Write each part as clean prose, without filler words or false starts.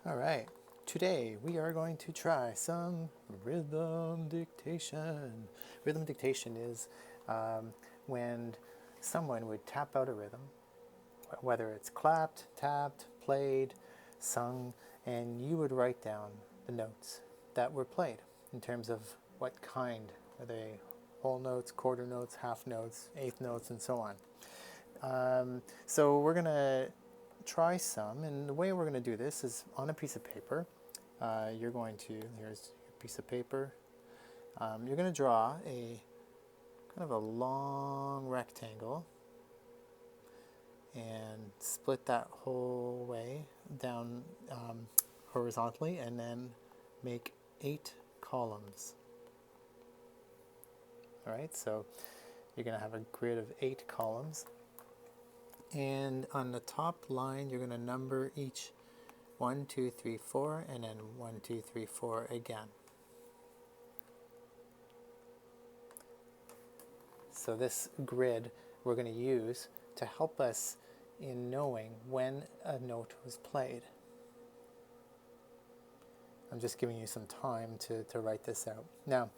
All right, today we are going to try some rhythm dictation. Rhythm dictation is when someone would tap out a rhythm, whether it's clapped, tapped, played, sung, and you would write down the notes that were played in terms of what kind. Are they whole notes, quarter notes, half notes, eighth notes, and so on. So we're going to try some, and the way we're going to do this is on a piece of paper. You're going to, here's your piece of paper. You're going to draw a kind of a long rectangle and split that whole way down horizontally, and then make 8 columns. All right, so you're going to have a grid of 8 columns. And on the top line, you're going to number each 1, 2, 3, 4, and then 1, 2, 3, 4 again. So this grid we're going to use to help us in knowing when a note was played. I'm just giving you some time to write this out. Now,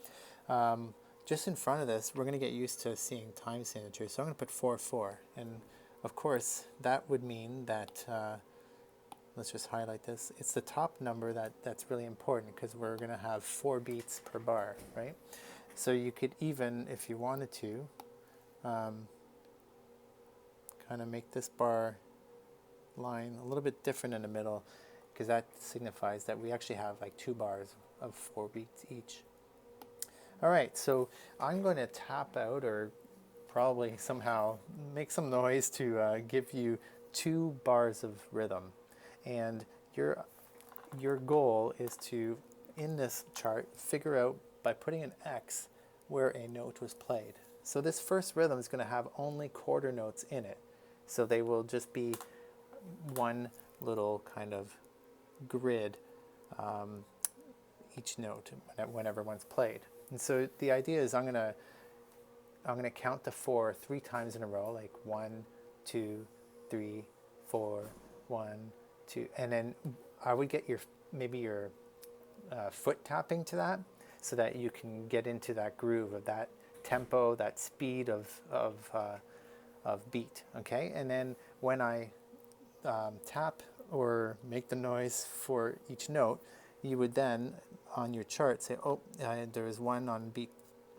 just in front of this, we're going to get used to seeing time signatures. So I'm going to put 4, 4. And of course, that would mean that, let's just highlight this. It's the top number that's really important because we're going to have 4 beats per bar, right? So you could even, if you wanted to, kind of make this bar line a little bit different in the middle, because that signifies that we actually have like 2 bars of 4 beats each. All right, so I'm going to tap out, or probably somehow make some noise to give you 2 bars of rhythm. And your goal is to, in this chart, figure out by putting an X where a note was played. So this first rhythm is going to have only quarter notes in it. So they will just be one little kind of grid, each note whenever one's played. And so the idea is I'm gonna count to 4 3 times in a row, like 1, 2, 3, 4, 1, 2, and then I would get maybe your foot tapping to that, so that you can get into that groove of that tempo, that speed of beat. Okay, and then when I tap or make the noise for each note, you would then on your chart say, oh, there's one on beat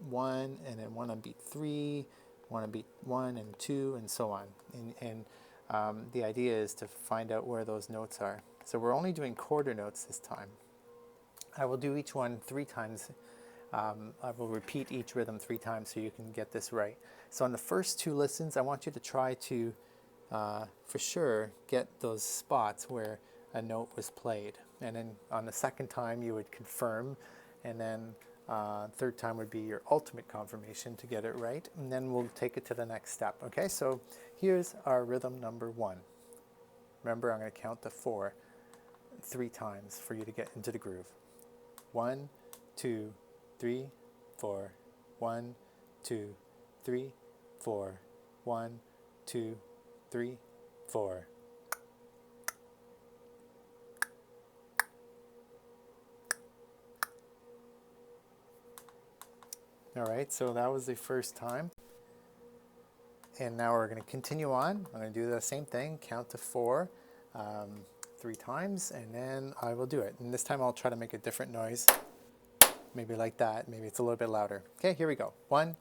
1, and then one on beat 3, one on beat 1 and 2, and so on. And the idea is to find out where those notes are. So we're only doing quarter notes this time. I will do each one 3 times. I will repeat each rhythm 3 times so you can get this right. So on the first 2 listens, I want you to try to, for sure, get those spots where a note was played. And then on the second time, you would confirm, and then third time would be your ultimate confirmation to get it right. And then we'll take it to the next step. Okay, so here's our rhythm number 1. Remember, I'm going to count to 4 3 times for you to get into the groove. 1, 2, 3, 4. 1, 2, 3, 4. 1, 2, 3, 4. All right, so that was the first time. And now we're going to continue on. I'm going to do the same thing, count to 4 3 times, and then I will do it. And this time I'll try to make a different noise. Maybe like that. Maybe it's a little bit louder. Okay, here we go. 1,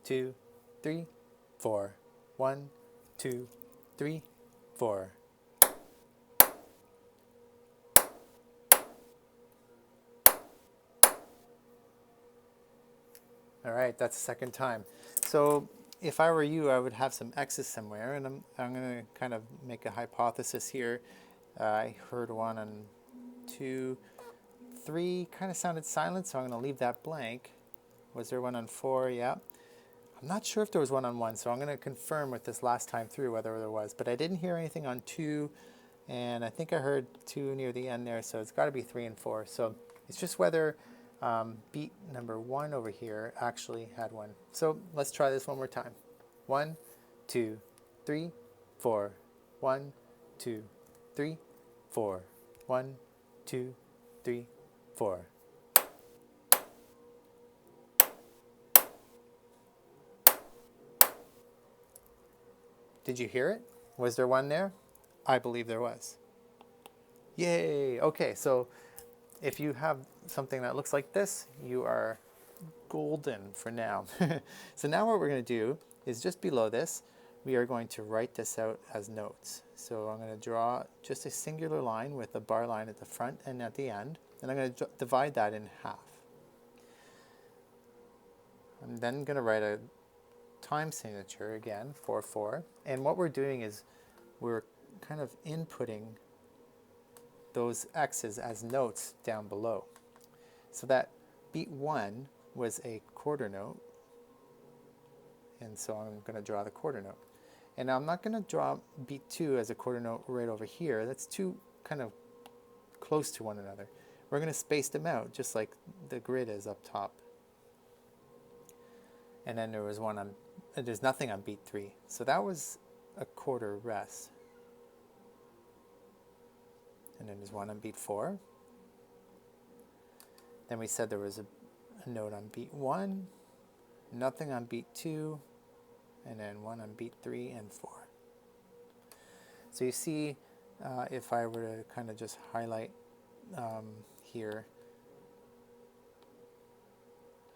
2, 3, 4. 1, 2, 3, 4. All right, that's the second time. So if I were you, I would have some X's somewhere, and I'm going to kind of make a hypothesis here. I heard 1 on 2, 3 kind of sounded silent, so I'm going to leave that blank. Was there 1 on 4? Yeah. I'm not sure if there was 1 on 1, so I'm going to confirm with this last time through whether there was. But I didn't hear anything on 2, and I think I heard 2 near the end there, so it's got to be 3 and 4. So it's just whether beat number 1 over here actually had 1. So let's try this one more time. 1, 2, 3, 4. 1, 2, 3, 4. 1, 2, 3, 4. Did you hear it? Was there one there? I believe there was. Yay! Okay, so if you have something that looks like this, you are golden for now. So now what we're going to do is just below this, we are going to write this out as notes. So I'm going to draw just a singular line with a bar line at the front and at the end, and I'm going to divide that in half. I'm then going to write a time signature again, 4, 4. And what we're doing is we're kind of inputting those X's as notes down below. So that beat 1 was a quarter note, and so I'm going to draw the quarter note. And I'm not going to draw beat 2 as a quarter note right over here. That's too kind of close to one another. We're going to space them out just like the grid is up top. And then there's nothing on beat 3. So that was a quarter rest. And then there's one on beat 4. Then we said there was a note on beat 1, nothing on beat 2, and then one on beat 3 and 4. So you see, if I were to kind of just highlight here,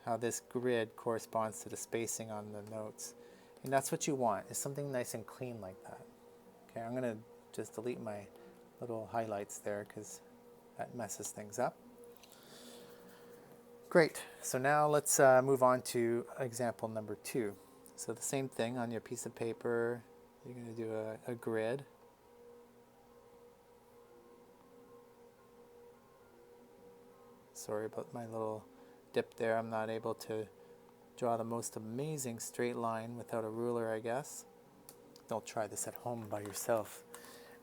how this grid corresponds to the spacing on the notes. And that's what you want, is something nice and clean like that. Okay, I'm going to just delete my little highlights there because that messes things up. Great, so now let's move on to example number 2. So the same thing on your piece of paper, you're going to do a grid. Sorry about my little dip there. I'm not able to draw the most amazing straight line without a ruler, I guess. Don't try this at home by yourself.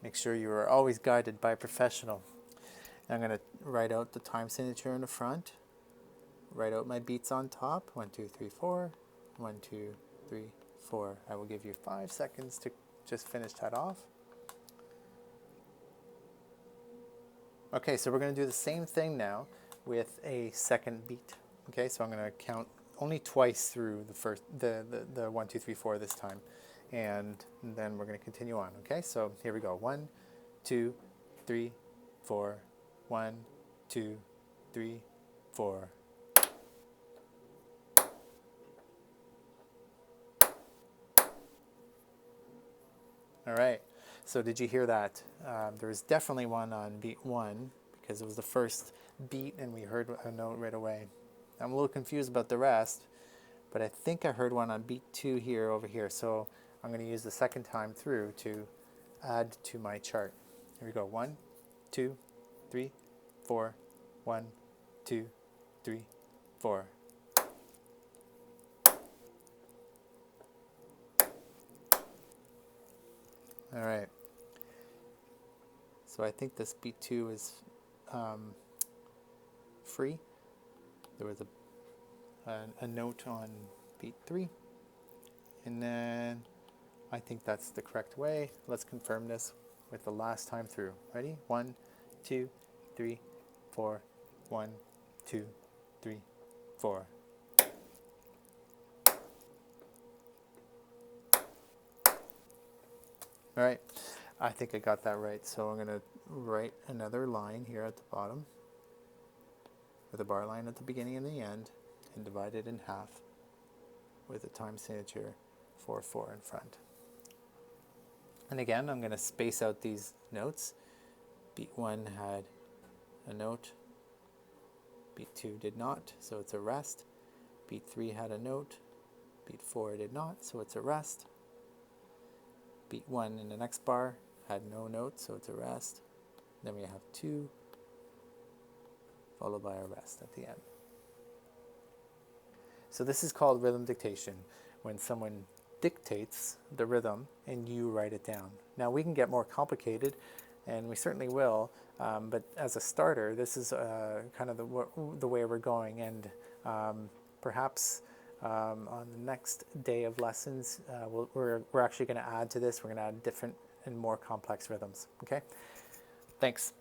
Make sure you are always guided by a professional. I'm going to write out the time signature in the front. Write out my beats on top. 1, 2, 3, 4. 1, 2, 3, 4. I will give you 5 seconds to just finish that off. Okay, so we're going to do the same thing now with a second beat. Okay, so I'm going to count only twice through the 1, 2, 3, 4 this time, and then we're going to continue on. Okay, so here we go. 1, 2, 3, 4. 1, 2, 3, 4. All right, so did you hear that? There was definitely one on beat 1 because it was the first beat and we heard a note right away. I'm a little confused about the rest, but I think I heard one on beat 2 here over here. So I'm going to use the second time through to add to my chart. Here we go. 1, 2, 3, 4. 1, 2, 3, 4. All right. So I think this beat 2 is free. There was a note on beat 3. And then I think that's the correct way. Let's confirm this with the last time through. Ready? 1, 2, 3, 4. 1, 2, 3, 4. All right, I think I got that right. So I'm going to write another line here at the bottom with a bar line at the beginning and the end and divide it in half with a time signature 4, 4 in front. And again, I'm going to space out these notes. Beat 1 had a note. Beat 2 did not, so it's a rest. Beat 3 had a note. Beat 4 did not, so it's a rest. Beat 1 in the next bar had no note, so it's a rest. Then we have 2, followed by a rest at the end. So this is called rhythm dictation, when someone dictates the rhythm and you write it down. Now we can get more complicated, and we certainly will, but as a starter, this is kind of the way we're going, and perhaps on the next day of lessons, we're actually going to add to this. We're going to add different and more complex rhythms. Okay? Thanks.